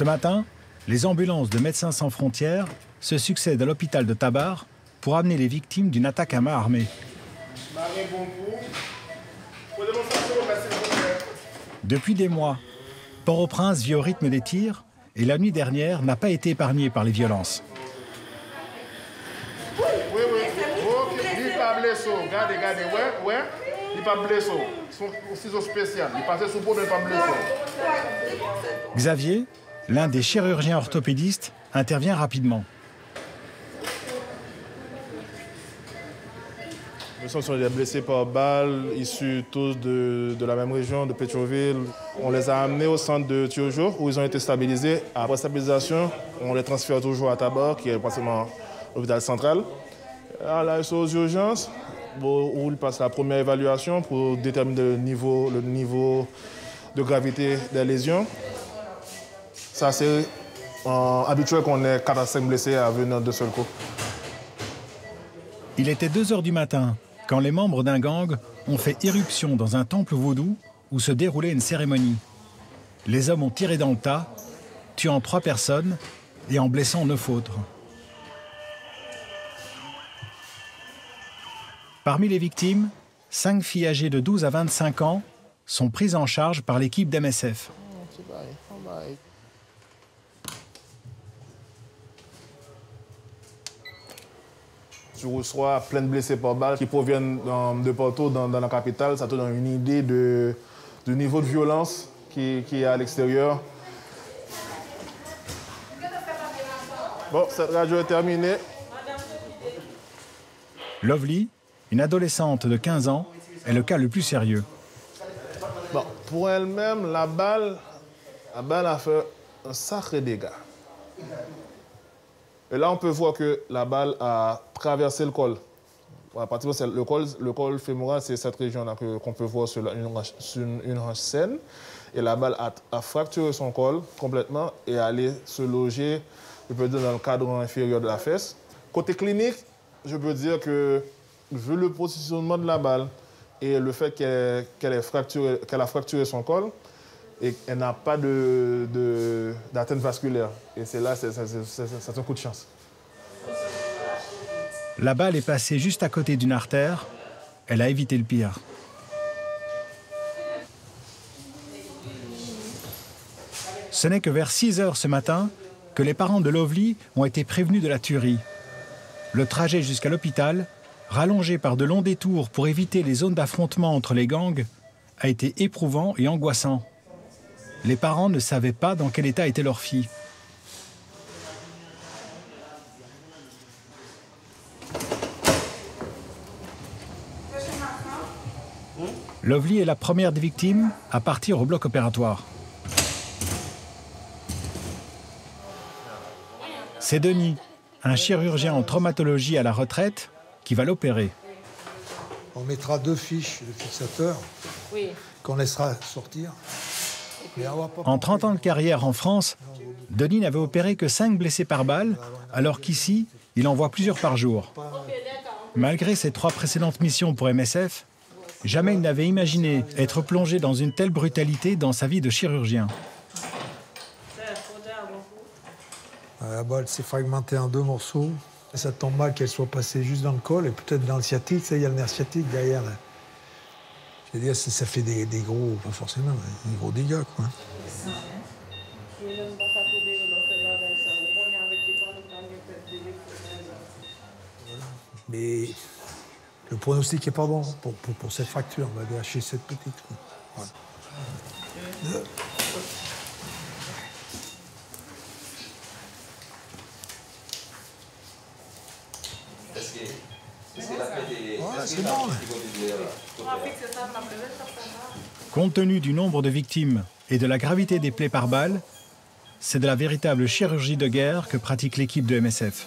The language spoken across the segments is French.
Ce matin, les ambulances de Médecins sans frontières se succèdent à l'hôpital de Tabar pour amener les victimes d'une attaque à main armée. Depuis des mois, Port-au-Prince vit au rythme des tirs et la nuit dernière n'a pas été épargnée par les violences. Oui. Ok, il n'est pas blessé. Regardez, ouais. Il n'est pas blessé. Son ciseau spécial. Il passe sous peau, mais il n'est pas blessé. Xavier, l'un des chirurgiens orthopédistes, intervient rapidement. Nous sommes des blessés par balle, issus tous de la même région, de Pétionville. On les a amenés au centre de Tiojo, où ils ont été stabilisés. Après stabilisation, on les transfère toujours à Tabar, qui est pratiquement l'hôpital central. Là, ils sont aux urgences, où ils passent la première évaluation pour déterminer le niveau de gravité des lésions. Ça, c'est habituel qu'on ait 4 à 5 blessés à venir de seul coup. Il était 2 h du matin quand les membres d'un gang ont fait irruption dans un temple vaudou où se déroulait une cérémonie. Les hommes ont tiré dans le tas, tuant 3 personnes et en blessant 9 autres. Parmi les victimes, 5 filles âgées de 12 à 25 ans sont prises en charge par l'équipe d'MSF. Tu reçois plein de blessés par balle qui proviennent de partout dans la capitale. Ça te donne une idée du niveau de violence qui est à l'extérieur. Bon, cette radio est terminée. Lovely, une adolescente de 15 ans, est le cas le plus sérieux. Bon, pour elle-même, la balle a fait un sacré dégât. Et là, on peut voir que la balle a traversé le col. À partir de le col fémoral, c'est cette région-là qu'on peut voir sur une hanche saine. Et la balle a fracturé son col complètement et est allée se loger, je peux dire, dans le cadre inférieur de la fesse. Côté clinique, je peux dire que, vu le positionnement de la balle et le fait qu'elle a fracturé son col, et elle n'a pas d'atteinte vasculaire. Et c'est là, c'est un coup de chance. La balle est passée juste à côté d'une artère. Elle a évité le pire. Ce n'est que vers 6 h ce matin que les parents de Lovely ont été prévenus de la tuerie. Le trajet jusqu'à l'hôpital, rallongé par de longs détours pour éviter les zones d'affrontement entre les gangs, a été éprouvant et angoissant. Les parents ne savaient pas dans quel état était leur fille. Lovely est la première des victimes à partir au bloc opératoire. C'est Denis, un chirurgien en traumatologie à la retraite, qui va l'opérer. On mettra 2 fiches de fixateur qu'on laissera sortir. En 30 ans de carrière en France, Denis n'avait opéré que 5 blessés par balle, alors qu'ici, il en voit plusieurs par jour. Malgré ses 3 précédentes missions pour MSF, jamais il n'avait imaginé être plongé dans une telle brutalité dans sa vie de chirurgien. La balle s'est fragmentée en 2 morceaux. Ça tombe mal qu'elle soit passée juste dans le col et peut-être dans le sciatique. Il y a le nerf sciatique derrière. Là. Je veux dire, ça fait des gros, pas forcément, des gros dégâts, quoi. Mais le pronostic n'est pas bon pour cette fracture. On va déhacher cette petite. Voilà. C'est bon. Compte tenu du nombre de victimes et de la gravité des plaies par balle, c'est de la véritable chirurgie de guerre que pratique l'équipe de MSF.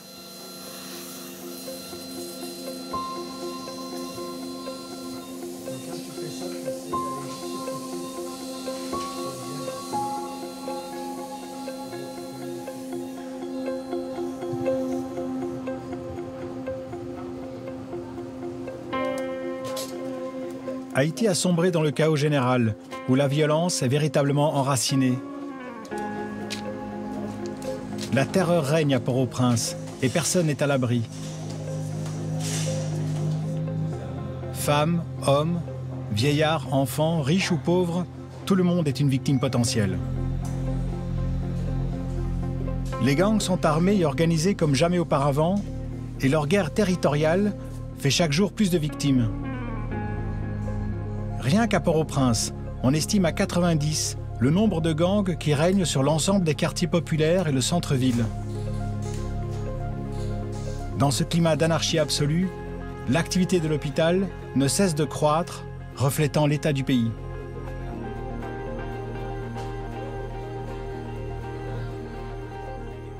Haïti a sombré dans le chaos général, où la violence est véritablement enracinée. La terreur règne à Port-au-Prince et personne n'est à l'abri. Femmes, hommes, vieillards, enfants, riches ou pauvres, tout le monde est une victime potentielle. Les gangs sont armés et organisés comme jamais auparavant et leur guerre territoriale fait chaque jour plus de victimes. Rien qu'à Port-au-Prince, on estime à 90 le nombre de gangs qui règnent sur l'ensemble des quartiers populaires et le centre-ville. Dans ce climat d'anarchie absolue, l'activité de l'hôpital ne cesse de croître, reflétant l'état du pays.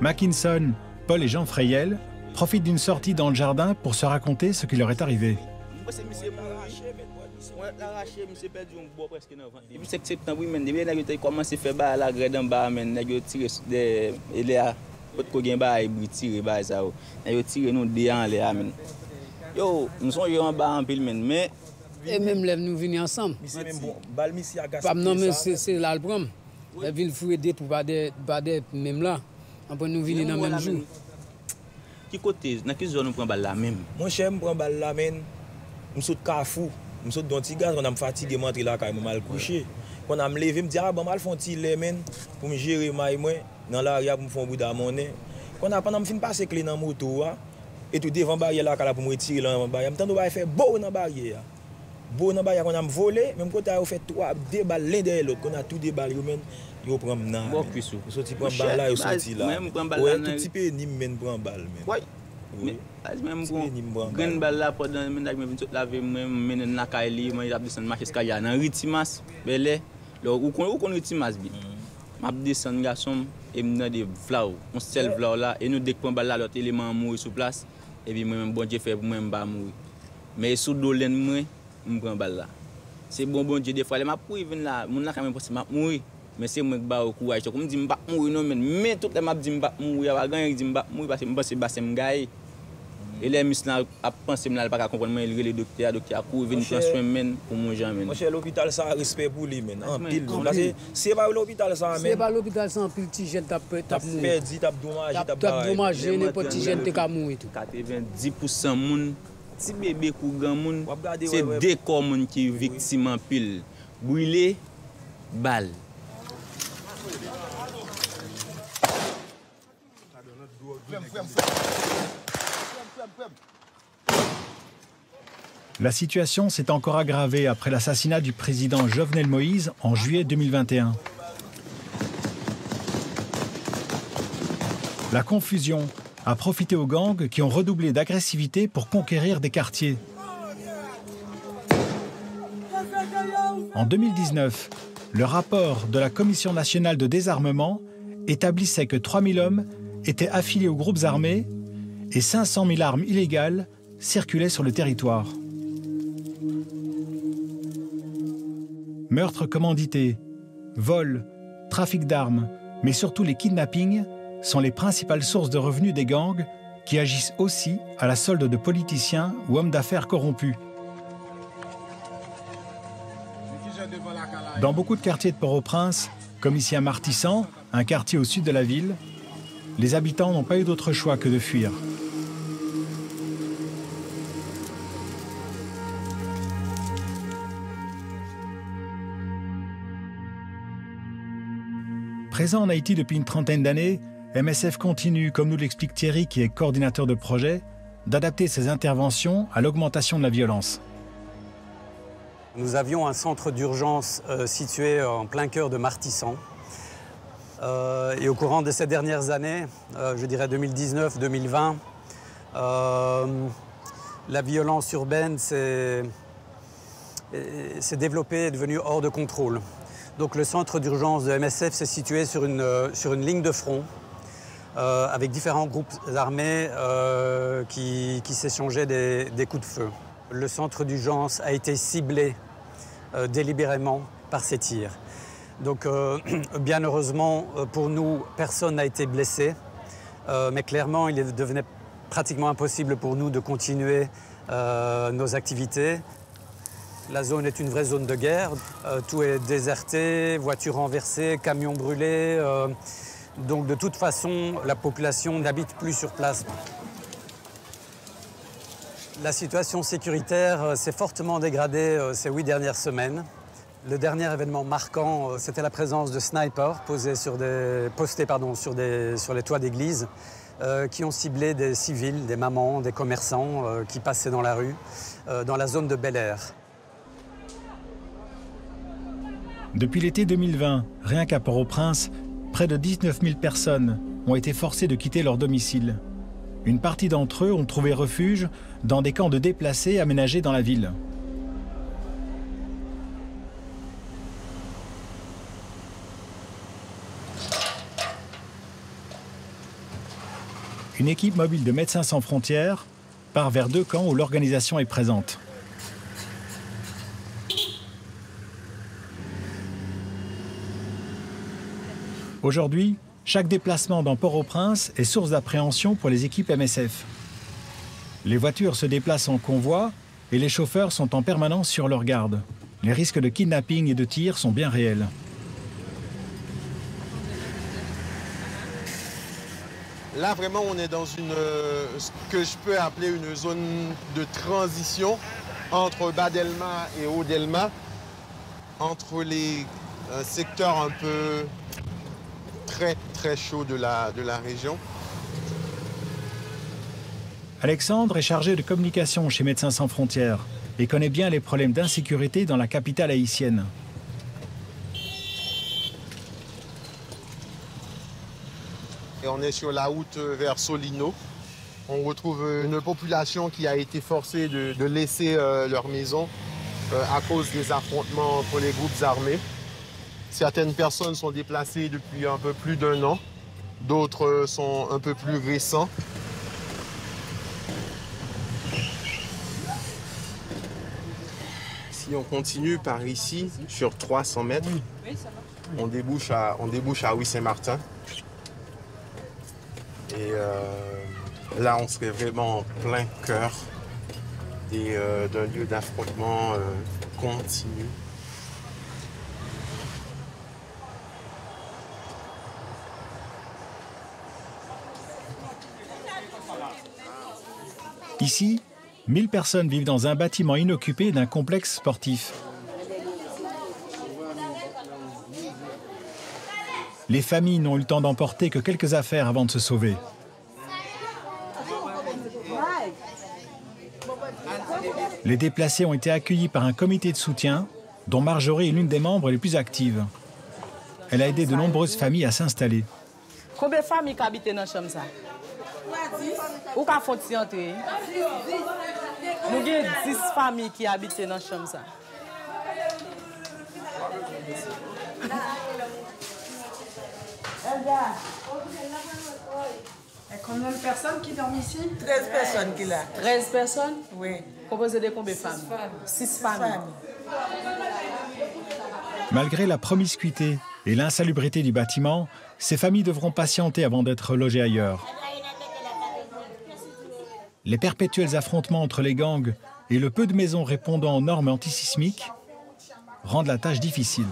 Mackinson, Paul et Jean Freyel profitent d'une sortie dans le jardin pour se raconter ce qui leur est arrivé. Et même là, nous venons ensemble. Non, mais c'est là le problème. La ville faut aider pour pas d'être même là. Après nous venons dans le même jour. Qui côté, dans quelle zone on prend balle là même? Mon cher, je prends balle là même. Je saute Carrefour. Je saute dans petit gaz, on a fatigué, je rentre là quand mal couché. Quand on me levé, je me dis ah bon mal font petit lemon pour me gérer moi dans l'arrière pour me faire un bout d'amone. Quand on a pendant me fin passer clé dans moto et tout devant barrière là pour me retirer là barrière. Me tando ba faire beau dans barrière. Beau dans barrière on a me volé, même côté a fait deux balles l'un derrière l'autre, qu'on a tout des balles même. Yo prend nan. Bon cuisou. Sorti prend balle là, yo sorti là. Même prend balle là. Ouais, tout petit peu ni men prend balle même. Ouais. Même prend balle là pendant menag me tout laver même na kaili, moi j'ai descendre marcher skaya dans Ritimas, belé. Ou kon Ritimas bi. M'a descendre garçon et me dans des vlao. On sel vlao là et nous dès prend balle là l'autre élément mourir sur place et puis moi même bon Dieu fait pour moi pas mourir. Mais sous dolen moi me prend balle là. C'est bon Dieu des fois les m'a pour venir là, mon là quand même possible m'a mourir. Mais c'est moi qui ba au courage. Comme dit m'pa mourir non mais tout les m'a dit m'pa mourir, pas gagner dit m'pa mourir parce que m'pense basse m'gaye. Et les missions a pensé m'la pas comprendre moi il le docteur a couru venir prendre soin men pour mon gens men. Mon cher l'hôpital ça respect pour lui men en pile. Parce que c'est pas l'hôpital ça men. C'est pas l'hôpital ça en pile petit jeune t'a perdu, t'a dommagé n'importe petit jeune t'a mourir tout. 90% moun petit bébé kou grand moun c'est des corps moun qui victime en pile. Brûlé balle. La situation s'est encore aggravée après l'assassinat du président Jovenel Moïse en juillet 2021. La confusion a profité aux gangs qui ont redoublé d'agressivité pour conquérir des quartiers. En 2019, le rapport de la Commission nationale de désarmement établissait que 3000 hommes étaient affiliés aux groupes armés et 500 000 armes illégales circulaient sur le territoire. Meurtres commandités, vols, trafic d'armes, mais surtout les kidnappings sont les principales sources de revenus des gangs qui agissent aussi à la solde de politiciens ou hommes d'affaires corrompus. Dans beaucoup de quartiers de Port-au-Prince, comme ici à Martissant, un quartier au sud de la ville, les habitants n'ont pas eu d'autre choix que de fuir. Présent en Haïti depuis une trentaine d'années, MSF continue, comme nous l'explique Thierry, qui est coordinateur de projet, d'adapter ses interventions à l'augmentation de la violence. Nous avions un centre d'urgence situé en plein cœur de Martissant. Et au courant de ces dernières années, je dirais 2019-2020, la violence urbaine s'est développée et est devenue hors de contrôle. Donc le centre d'urgence de MSF s'est situé sur une ligne de front avec différents groupes armés qui s'échangeaient des coups de feu. Le centre d'urgence a été ciblé délibérément par ces tirs. Donc bien heureusement pour nous, personne n'a été blessé, mais clairement il devenait pratiquement impossible pour nous de continuer nos activités. La zone est une vraie zone de guerre, tout est déserté, voitures renversées, camions brûlés, Donc de toute façon, la population n'habite plus sur place. La situation sécuritaire s'est fortement dégradée ces 8 dernières semaines. Le dernier événement marquant, c'était la présence de snipers postés sur les toits d'églises qui ont ciblé des civils, des mamans, des commerçants qui passaient dans la rue, dans la zone de Bel Air. Depuis l'été 2020, rien qu'à Port-au-Prince, près de 19 000 personnes ont été forcées de quitter leur domicile. Une partie d'entre eux ont trouvé refuge dans des camps de déplacés aménagés dans la ville. Une équipe mobile de Médecins sans frontières part vers 2 camps où l'organisation est présente. Aujourd'hui, chaque déplacement dans Port-au-Prince est source d'appréhension pour les équipes MSF. Les voitures se déplacent en convoi et les chauffeurs sont en permanence sur leur garde. Les risques de kidnapping et de tir sont bien réels. Là, vraiment, on est dans ce que je peux appeler une zone de transition entre Bas Delma et Haut Delma, entre les secteurs un peu très chauds de la région. Alexandre est chargé de communication chez Médecins sans frontières et connaît bien les problèmes d'insécurité dans la capitale haïtienne. Et on est sur la route vers Solino. On retrouve une population qui a été forcée de laisser leur maison à cause des affrontements entre les groupes armés. Certaines personnes sont déplacées depuis un peu plus d'1 an, d'autres sont un peu plus récents. Si on continue par ici, sur 300 mètres, on débouche à Ouy-Saint-Martin. Et là, on serait vraiment en plein cœur d'un lieu d'affrontement continu. Ici, 1000 personnes vivent dans un bâtiment inoccupé d'un complexe sportif. Les familles n'ont eu le temps d'emporter que quelques affaires avant de se sauver. Les déplacés ont été accueillis par un comité de soutien dont Marjorie est l'une des membres les plus actives. Elle a aidé de nombreuses familles à s'installer. Combien de familles habitent dans la chambre? Où faut-il entrer? Nous avons 10 familles qui habitent dans la chambre. Et combien de personnes qui dorment ici? 13 personnes qui là. 13 personnes? Oui. Composé de combien de femmes? 6 familles. Malgré la promiscuité et l'insalubrité du bâtiment, ces familles devront patienter avant d'être logées ailleurs. Les perpétuels affrontements entre les gangs et le peu de maisons répondant aux normes antisismiques rendent la tâche difficile.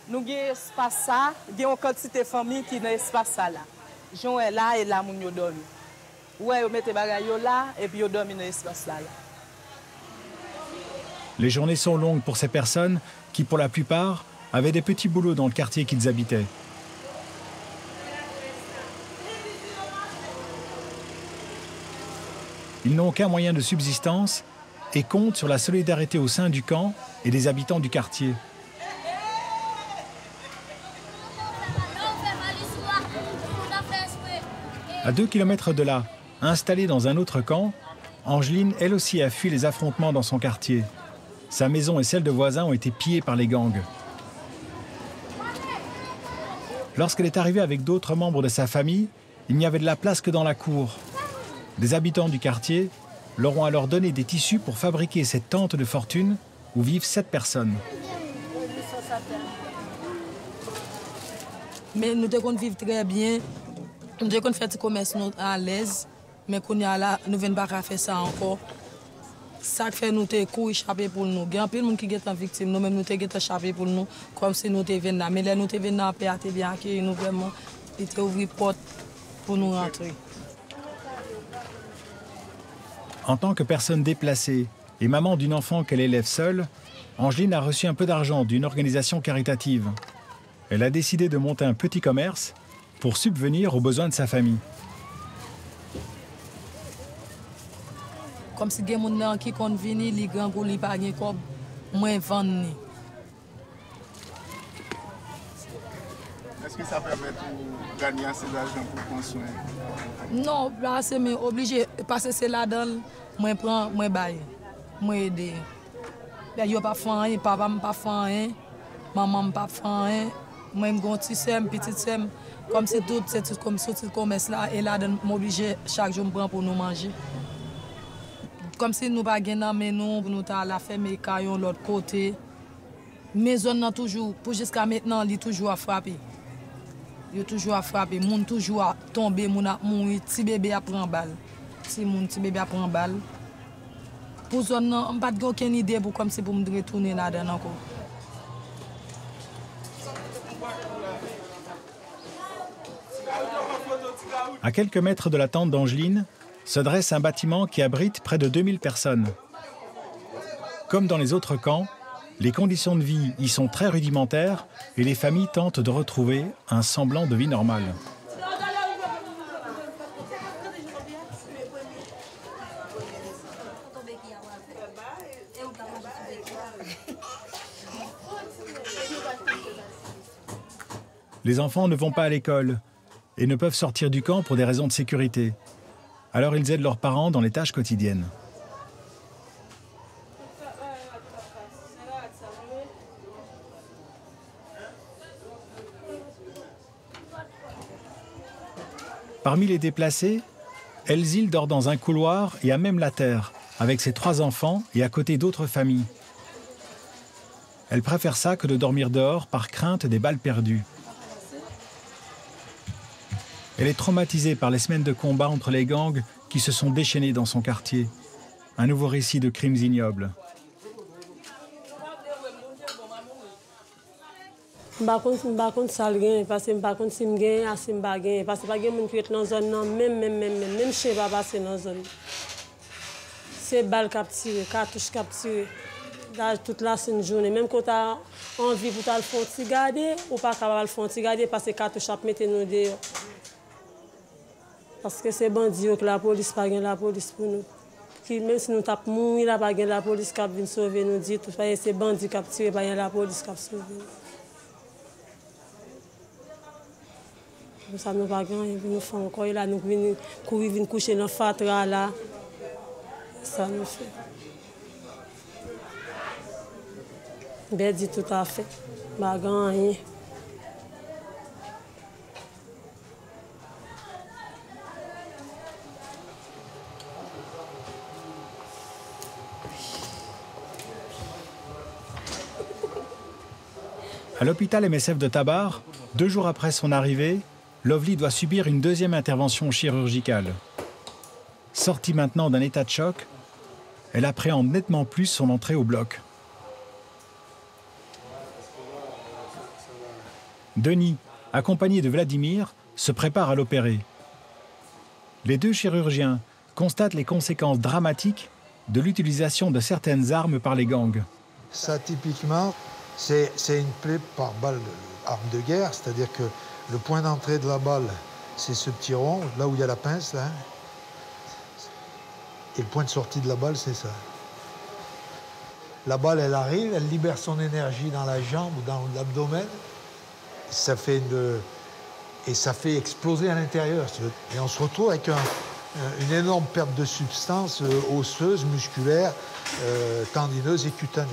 Nous avons un espace là, nous avons une quantité de familles qui dans l'espace là. Jean est là et là, nous dormons. Ouais, vous mettez les bagages là et puis vous dormez dans l'espace là. Les journées sont longues pour ces personnes qui, pour la plupart, avaient des petits boulots dans le quartier qu'ils habitaient. Ils n'ont aucun moyen de subsistance et comptent sur la solidarité au sein du camp et des habitants du quartier. À 2 kilomètres de là, installée dans un autre camp, Angeline, elle aussi, a fui les affrontements dans son quartier. Sa maison et celle de voisins ont été pillées par les gangs. Lorsqu'elle est arrivée avec d'autres membres de sa famille, il n'y avait de la place que dans la cour. Des habitants du quartier leur ont alors donné des tissus pour fabriquer cette tente de fortune où vivent 7 personnes. Mais nous devons vivre très bien. Nous devons faire du commerce à l'aise. Mais qu'on y a là, nous ne venons pas faire ça encore. ça fait nous te courir échapper pour nous. Il y a un peu de monde qui est victime, nous même nous te échapper pour nous comme si nous te venus là. Mais là nous te venus là, paix a bien accueilli nous vraiment, il te ouvert porte pour nous rentrer. En tant que personne déplacée et maman d'une enfant qu'elle élève seule, Angeline a reçu un peu d'argent d'une organisation caritative. Elle a décidé de monter un petit commerce pour subvenir aux besoins de sa famille. Comme si il y a des gens qui sont venus, les grands pour les pagner comme moi vendre. Est-ce que ça permet de gagner assez d'argent pour prendre soin? Non, là c'est obligé parce que c'est là-dedans, moi prends, moi baille, moi aider. Il n'y a pas de rien, papa n'a pas de rien, maman n'a pas de rien, moi j'ai un petit sem, petit sem, comme c'est tout comme ce commerce là et là m'oblige chaque jour me prendre pour nous manger. Comme si nous pas gagner mais nous pour nous ta la ferme caillon l'autre côté. Maison n'a toujours pour jusqu'à maintenant, il toujours à frapper. Il toujours à frapper, moun toujours à tomber, moun a mourir, petit bébé a prend balle. Si mon petit bébé a prend balle. Pour zone non, on pas aucune idée pour comme si pour me retourner là-dedans encore. À quelques mètres de la tente d'Angeline, se dresse un bâtiment qui abrite près de 2000 personnes. Comme dans les autres camps, les conditions de vie y sont très rudimentaires et les familles tentent de retrouver un semblant de vie normale. Les enfants ne vont pas à l'école et ne peuvent sortir du camp pour des raisons de sécurité. Alors ils aident leurs parents dans les tâches quotidiennes. Parmi les déplacés, Elzil dort dans un couloir et à même la terre, avec ses 3 enfants et à côté d'autres familles. Elle préfère ça que de dormir dehors par crainte des balles perdues. Elle est traumatisée par les semaines de combat entre les gangs qui se sont déchaînés dans son quartier. Un nouveau récit de crimes ignobles. Je ne sais pas si ça gagne, parce que je ne sais pas si je gagne, si je ne gagne, parce que pas de monde qui est dans la zone, même chez pas passer dans la zone. C'est balles capturées, cartouches capturées. Toute la journée, même quand tu as envie pour te faire un petit garder, ou pas capable de faire un petit garder parce que cartouches mettent nous dehors. Parce que c'est bandit que la police pas gagne la police pour nous. Même si nous tapons mourir, la pas gagne la police qui vient sauver nous dit tout ça c'est bandit capturé pas gagne la police qui sauver. Nous ça nous pas gagner, nous font encore là nous venir courir venir coucher dans fatra là. Ça nous fait. Ben dit tout à fait. Pas gagner. À l'hôpital MSF de Tabar, 2 jours après son arrivée, Lovely doit subir une deuxième intervention chirurgicale. Sortie maintenant d'un état de choc, elle appréhende nettement plus son entrée au bloc. Denis, accompagné de Vladimir, se prépare à l'opérer. Les 2 chirurgiens constatent les conséquences dramatiques de l'utilisation de certaines armes par les gangs. Ça, typiquement, c'est une plaie par balle, arme de guerre, c'est-à-dire que le point d'entrée de la balle, c'est ce petit rond, là où il y a la pince, là. Et le point de sortie de la balle, c'est ça. La balle, elle arrive, elle libère son énergie dans la jambe ou dans l'abdomen. Ça fait exploser à l'intérieur. Et on se retrouve avec une énorme perte de substance osseuse, musculaire, tendineuse et cutanée.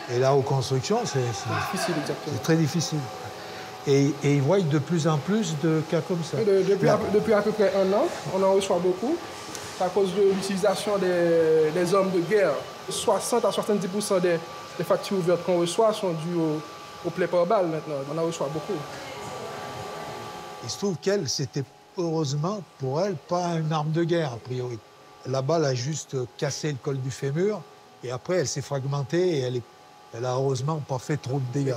Et là, aux constructions, c'est très difficile. Et ils voient de plus en plus de cas comme ça. Depuis à peu près 1 an, on en reçoit beaucoup. C'est à cause de l'utilisation des armes de guerre. 60 à 70% des factures ouvertes qu'on reçoit sont dues aux plaies par balle maintenant. On en reçoit beaucoup. Il se trouve qu'elle, c'était heureusement pour elle pas une arme de guerre, a priori. La balle a juste cassé le col du fémur Et après, elle s'est fragmentée et elle a heureusement pas fait trop de dégâts.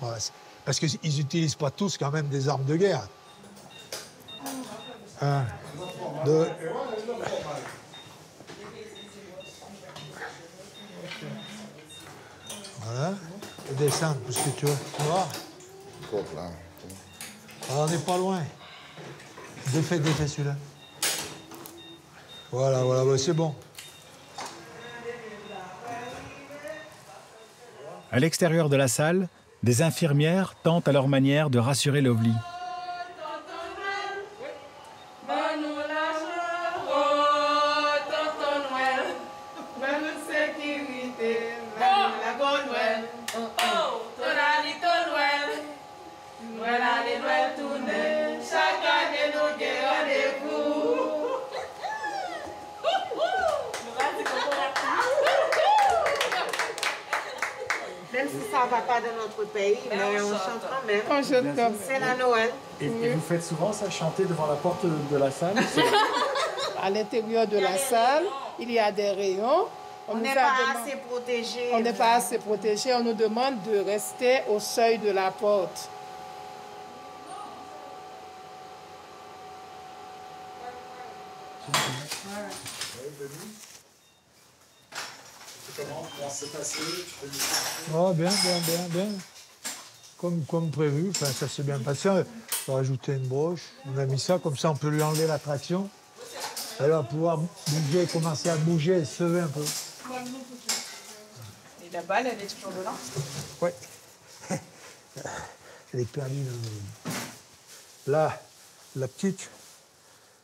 Voilà. Parce qu'ils n'utilisent pas tous quand même des armes de guerre. 1, 2... Voilà. Et descendre, parce que tu vois. Ah, on n'est pas loin. Défais celui-là. Voilà, c'est bon. À l'extérieur de la salle, des infirmières tentent à leur manière de rassurer Lovely. Même si ça ne va pas dans notre pays, mais on chante quand même. On chante comme c'est la Noël. Et vous faites souvent ça, chanter devant la porte de la salle? À l'intérieur de la salle, il y a des rayons. On n'est pas assez protégé. On n'est pas assez protégé. On nous demande de rester au seuil de la porte. Comment s'est passé? Oh, bien. Comme prévu, enfin, ça s'est bien passé. On a rajouté une broche, on a mis ça, comme ça on peut lui enlever la traction. Elle va pouvoir bouger, commencer à bouger et se lever un peu. Et la balle, elle est toujours dedans? Oui. Elle est perdue. Là, la petite,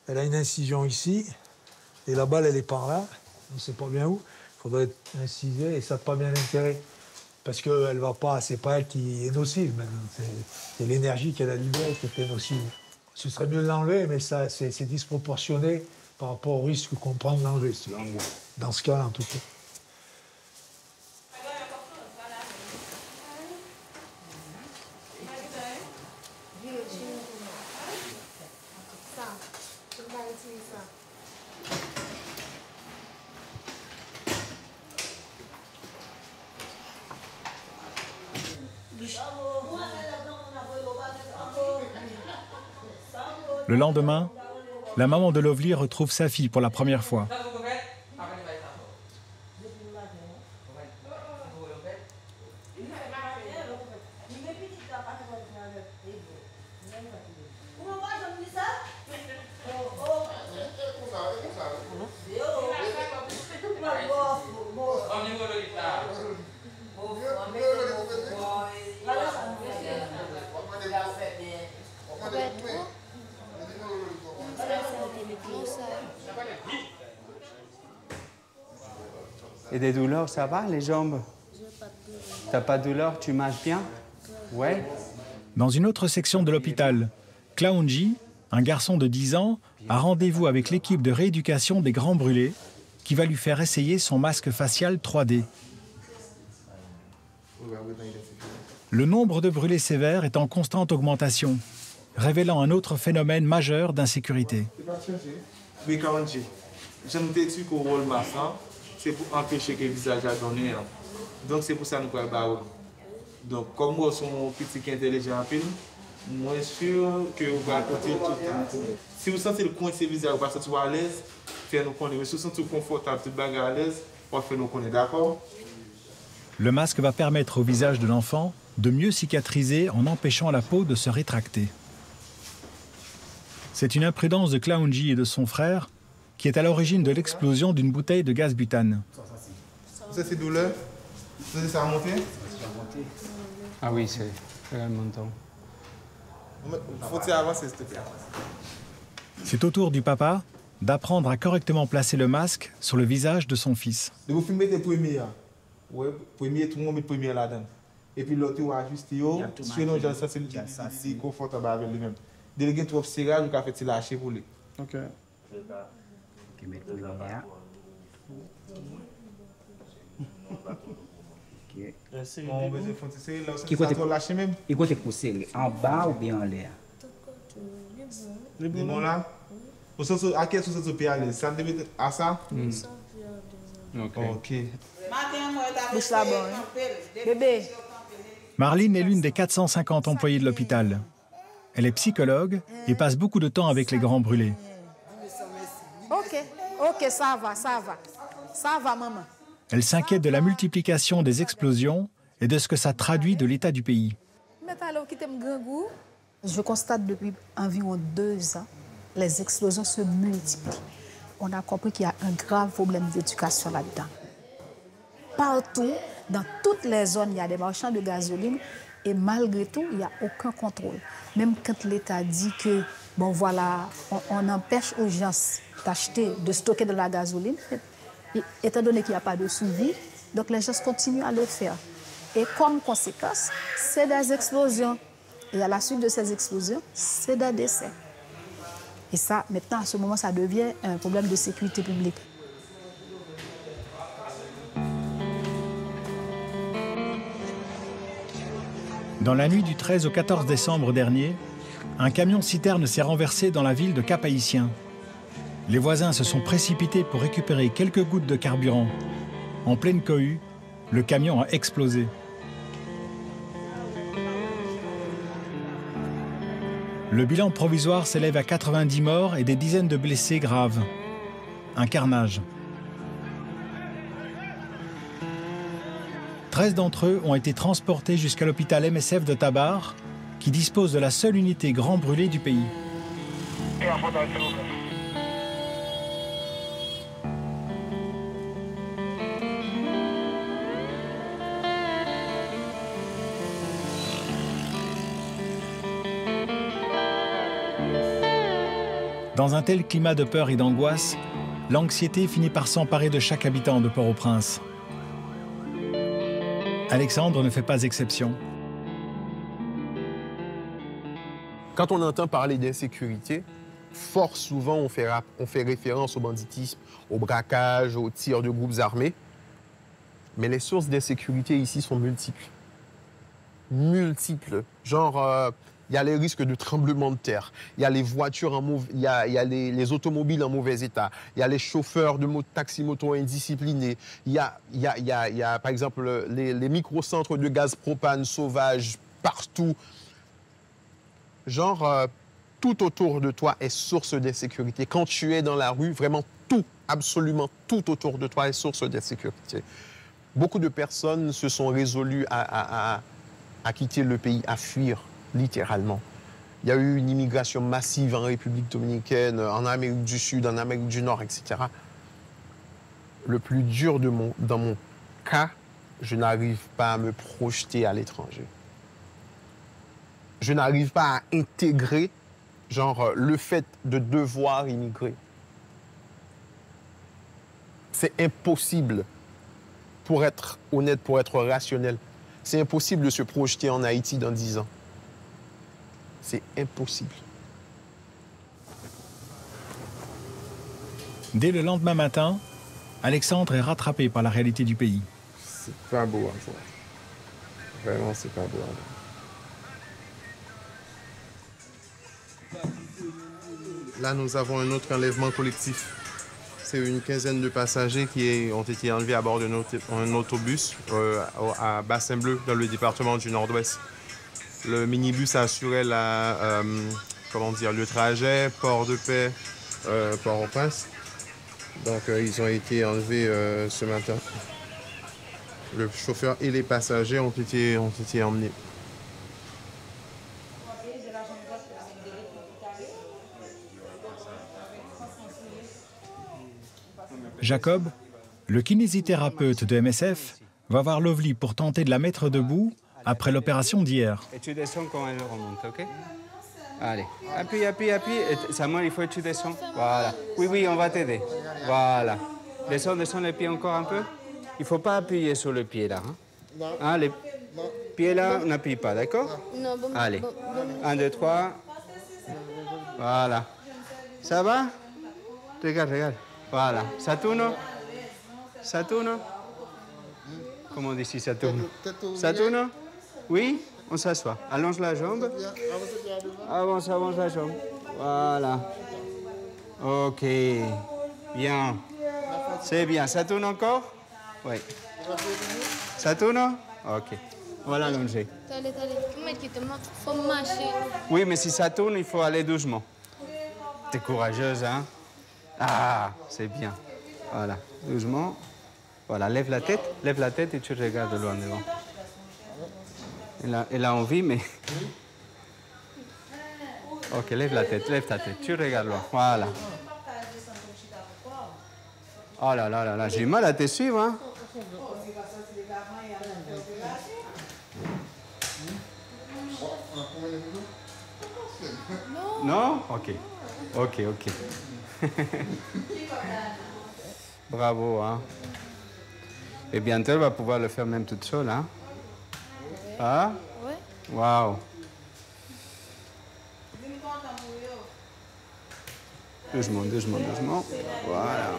elle a une incision ici, et la balle, elle est par là. On ne sait pas bien où. Il faudrait inciser, et ça n'a pas bien d'intérêt. Parce qu'elle va pas, c'est pas elle qui est nocive maintenant. C'est l'énergie qu'elle a libérée qui est nocive. Ce serait mieux de l'enlever, mais ça, c'est disproportionné par rapport au risque qu'on prend de l'enlever. Dans ce cas-là, en tout cas. Le lendemain, la maman de Lovely retrouve sa fille pour la première fois. Et des douleurs, ça va, les jambes? T'as pas de douleur, tu marches bien? Ouais. Dans une autre section de l'hôpital, Klaunji, un garçon de 10 ans, a rendez-vous avec l'équipe de rééducation des Grands Brûlés qui va lui faire essayer son masque facial 3D. Le nombre de brûlés sévères est en constante augmentation, révélant un autre phénomène majeur d'insécurité. Oui, Klaunji, je nous dis qu'au rôle massant, c'est pour empêcher que le visage a donné. Donc c'est pour ça que nous parlons. Donc comme moi, je suis un petit qui est intelligent, moi je suis sûr que vous allez compter tout le temps. Si vous sentez le coin de ce visage, vous allez se sentir à l'aise, faites-nous connaître. Mais si vous sentez confortable, tout bagarre à l'aise, on fait nous connaître, d'accord? Le masque va permettre au visage de l'enfant de mieux cicatriser en empêchant la peau de se rétracter. C'est une imprudence de Klaunji et de son frère qui est à l'origine de l'explosion d'une bouteille de gaz butane. Ça, c'est douleur? Ça a monté? Ah oui, c'est vraiment temps. Faut-il avancer, s'il te plaît? C'est au tour du papa d'apprendre à correctement placer le masque sur le visage de son fils. Vous filmez les premiers. Ouais, premier, tout le monde met le premier là-dedans. Et puis l'autre, vous ajustez. Sinon, ça, c'est confortable avec lui-même. Dès qu'il y a trop de serrage, vous pouvez faire lâcher pour lui. OK. Il côté pour serrer en bas ou bien en l'air? Le bon là? À quel sens tu peux aller? Ça devait être à ça? OK. OK. Bouche la bonne. Bébé. Marlene est l'une des 450 employés de l'hôpital. Elle est psychologue et passe beaucoup de temps avec les grands brûlés. Ok, ça va. Ça va, maman. Elle s'inquiète de la multiplication des explosions et de ce que ça traduit de l'état du pays. Je constate depuis environ 2 ans, les explosions se multiplient. On a compris qu'il y a un grave problème d'éducation là-dedans. Partout, dans toutes les zones, il y a des marchands de gasoline et malgré tout, il n'y a aucun contrôle. Même quand l'État dit que, bon voilà, on empêche aux gens d'acheter, de stocker de la gasoline, étant donné qu'il n'y a pas de suivi, donc les gens continuent à le faire. Et comme conséquence, c'est des explosions. Et à la suite de ces explosions, c'est des décès. Et ça, maintenant, à ce moment, ça devient un problème de sécurité publique. Dans la nuit du 13 au 14 décembre dernier, un camion-citerne s'est renversé dans la ville de Cap-Haïtien. Les voisins se sont précipités pour récupérer quelques gouttes de carburant. En pleine cohue, le camion a explosé. Le bilan provisoire s'élève à 90 morts et des dizaines de blessés graves. Un carnage. 13 d'entre eux ont été transportés jusqu'à l'hôpital MSF de Tabar, qui dispose de la seule unité grand brûlé du pays. Dans un tel climat de peur et d'angoisse, l'anxiété finit par s'emparer de chaque habitant de Port-au-Prince. Alexandre ne fait pas exception. Quand on entend parler d'insécurité, fort souvent on fait référence au banditisme, au braquage, aux tirs de groupes armés. Mais les sources d'insécurité ici sont multiples. Multiples. Genre, il y a les risques de tremblement de terre, il y a les voitures il y a les automobiles en mauvais état, il y a les chauffeurs de taxi-moto indisciplinés, il y a par exemple les microcentres de gaz propane sauvages partout. Genre, tout autour de toi est source d'insécurité. Quand tu es dans la rue, vraiment tout, absolument tout autour de toi est source d'insécurité. Beaucoup de personnes se sont résolues à quitter le pays, à fuir. Littéralement. Il y a eu une immigration massive en République dominicaine, en Amérique du Sud, en Amérique du Nord, etc. Le plus dur dans mon cas, je n'arrive pas à me projeter à l'étranger. Je n'arrive pas à intégrer, genre, le fait de devoir immigrer. C'est impossible, pour être honnête, pour être rationnel. C'est impossible de se projeter en Haïti dans 10 ans. C'est impossible. Dès le lendemain matin, Alexandre est rattrapé par la réalité du pays. C'est pas beau à voir. Vraiment, c'est pas beau à voir. Là, nous avons un autre enlèvement collectif. C'est une quinzaine de passagers qui ont été enlevés à bord d'un autobus à Bassin-Bleu, dans le département du Nord-Ouest. Le minibus assurait le trajet Port-de-Paix, Port-au-Prince. Donc, ils ont été enlevés ce matin. Le chauffeur et les passagers ont été emmenés. Jacob, le kinésithérapeute de MSF, va voir Lovely pour tenter de la mettre debout après l'opération d'hier. Et tu descends quand elle remonte, ok? Allez, appuie, appuie, appuie. Et Samuel, il faut que tu descends. Voilà. Oui, on va t'aider. Voilà. Descends les pieds encore un peu. Il ne faut pas appuyer sur le pied là. Hein? Non. Hein, les pieds là, on n'appuie pas, d'accord? Non. Allez. 1, 2, 3. Voilà. Ça va? Regarde. Voilà. Ça tourne? Ça tourne? Comment on dit si ça tourne? Ça tourne? Oui? On s'assoit. Allonge la jambe. Avance la jambe. Voilà. OK. Bien. C'est bien. Ça tourne encore? Oui. Ça tourne? Ok. On va l'allonger. Allez, faut marcher. Oui, mais si ça tourne, il faut aller doucement. T'es courageuse, hein? Ah, c'est bien. Voilà, doucement. Voilà, lève la tête et tu regardes loin devant. Elle a envie, mais... Ok, lève ta tête, tu regardes loin. Voilà. Oh là là là là, j'ai mal à te suivre, hein? Non? Ok. Bravo, hein? Et bientôt, elle va pouvoir le faire même toute seule, hein? Ah? Oui. Waouh! Doucement. Voilà.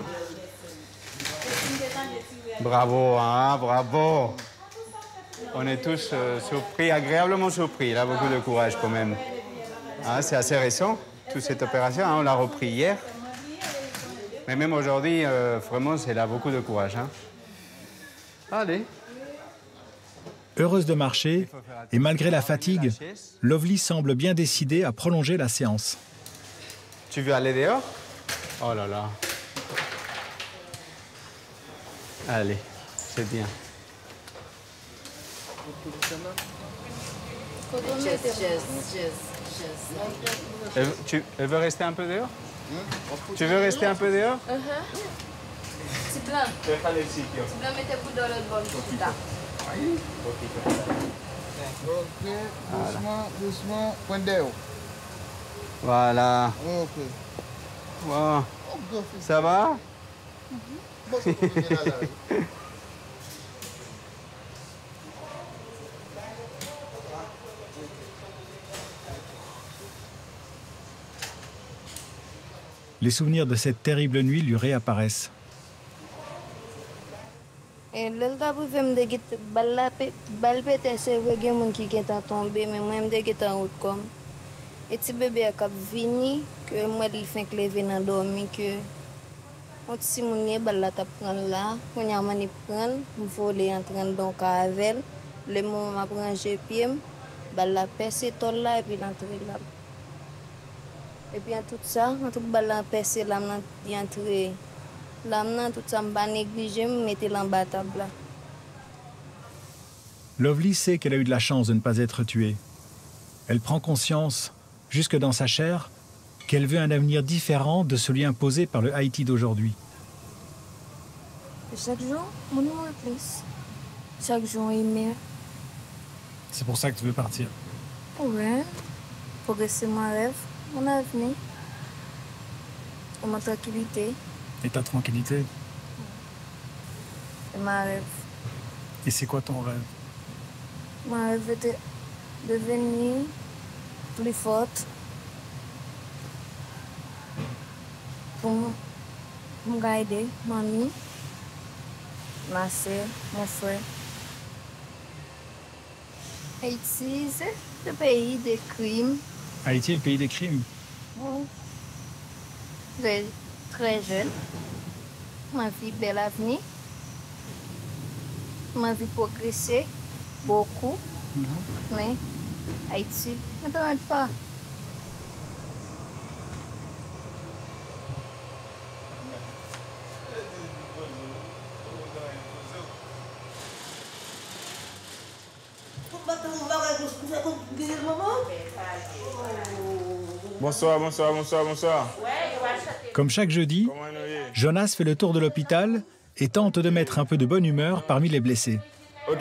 Bravo, hein? Bravo! On est tous surpris, agréablement surpris. Il a beaucoup de courage quand même. Hein, c'est assez récent, toute cette opération. Hein, on l'a repris hier. Mais même aujourd'hui, vraiment, elle a beaucoup de courage. Hein. Allez. Heureuse de marcher, et malgré la fatigue, Lovely semble bien décidée à prolonger la séance. Tu veux aller dehors? Oh là là. Allez, c'est bien. Elle veut rester un peu dehors? Tu veux rester un peu dehors? C'est plein. Tu vas mettre le dans l'autre bol. Ok, doucement, point d'eau. Voilà. Ok. Wow. Ça va? Les souvenirs de cette terrible nuit lui réapparaissent. Et là, balle pété, c'est vrai qu'il y a des gens qui sont tombés, mais moi, je suis en route comme. Et petit bébé a venu, que moi, il fait que lever dans dormir, que mon petit mounier, balle ta prendre là, on y a mani prendre, voler en train donc avec le moment m'a prendre pied, balle percer tol là et puis l'entrer là. Et puis en tout ça, en tout balle percer là, y entrer. Là, tout ça m'a négligé, me mettre en bas table là. Lovely sait qu'elle a eu de la chance de ne pas être tuée. Elle prend conscience, jusque dans sa chair, qu'elle veut un avenir différent de celui imposé par le Haïti d'aujourd'hui. Chaque jour, mon nom est plus. Chaque jour, il meurt. C'est pour ça que tu veux partir? Oui. Progresser mon rêve, mon avenir. Et ma tranquillité. Et ta tranquillité? Et ma rêve. Et c'est quoi ton rêve? Mon rêve était de devenir plus forte. Pour me guider, mamie, ma soeur, mon frère. Haïti, c'est le pays des crimes. Haïti est le pays des crimes? Oui. Très jeune. Ma vie belle avenir. Ma vie progresser beaucoup. Mais Haïti ne t'arrête pas. Bonsoir. Comme chaque jeudi, Jonas fait le tour de l'hôpital et tente de mettre un peu de bonne humeur parmi les blessés. Ok,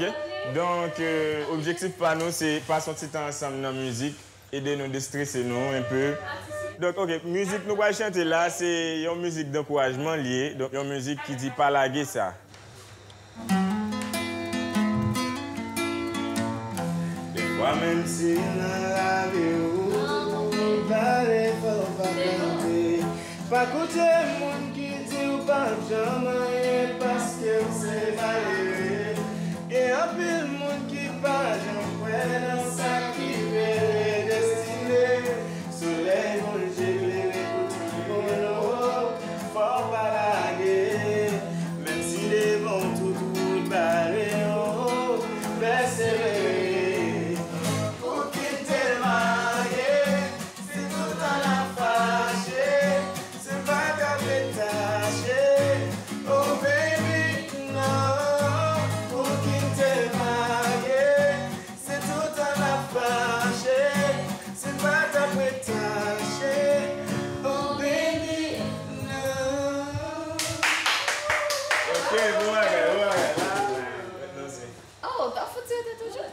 donc objectif pour nous, c'est passer un petit temps ensemble dans la musique, aider nous déstresser nous un peu. Donc ok, musique nous va chanter là, c'est une musique d'encouragement liée, donc une musique qui dit pas laguer ça. Des fois même si la vie pas écouter monde qui dit ou pas jamais parce que c'est malheureux. Et un peu de monde qui pas jamais dans sa qui est destiné. Soleil bon j'éclaire pour tout le monde. Faut pas laguer, même si les vents tout bas. Oh, t'as foutu toujours.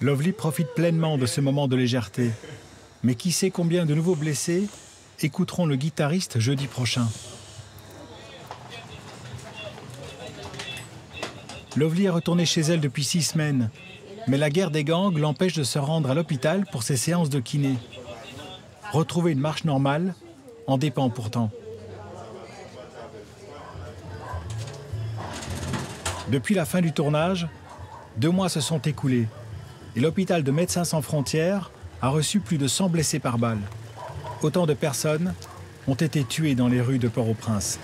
Lovely profite pleinement de ce moment de légèreté. Mais qui sait combien de nouveaux blessés écouteront le guitariste jeudi prochain. Lovely est retournée chez elle depuis 6 semaines. Mais la guerre des gangs l'empêche de se rendre à l'hôpital pour ses séances de kiné. Retrouver une marche normale en dépend pourtant. Depuis la fin du tournage, 2 mois se sont écoulés et l'hôpital de Médecins sans frontières a reçu plus de 100 blessés par balle. Autant de personnes ont été tuées dans les rues de Port-au-Prince.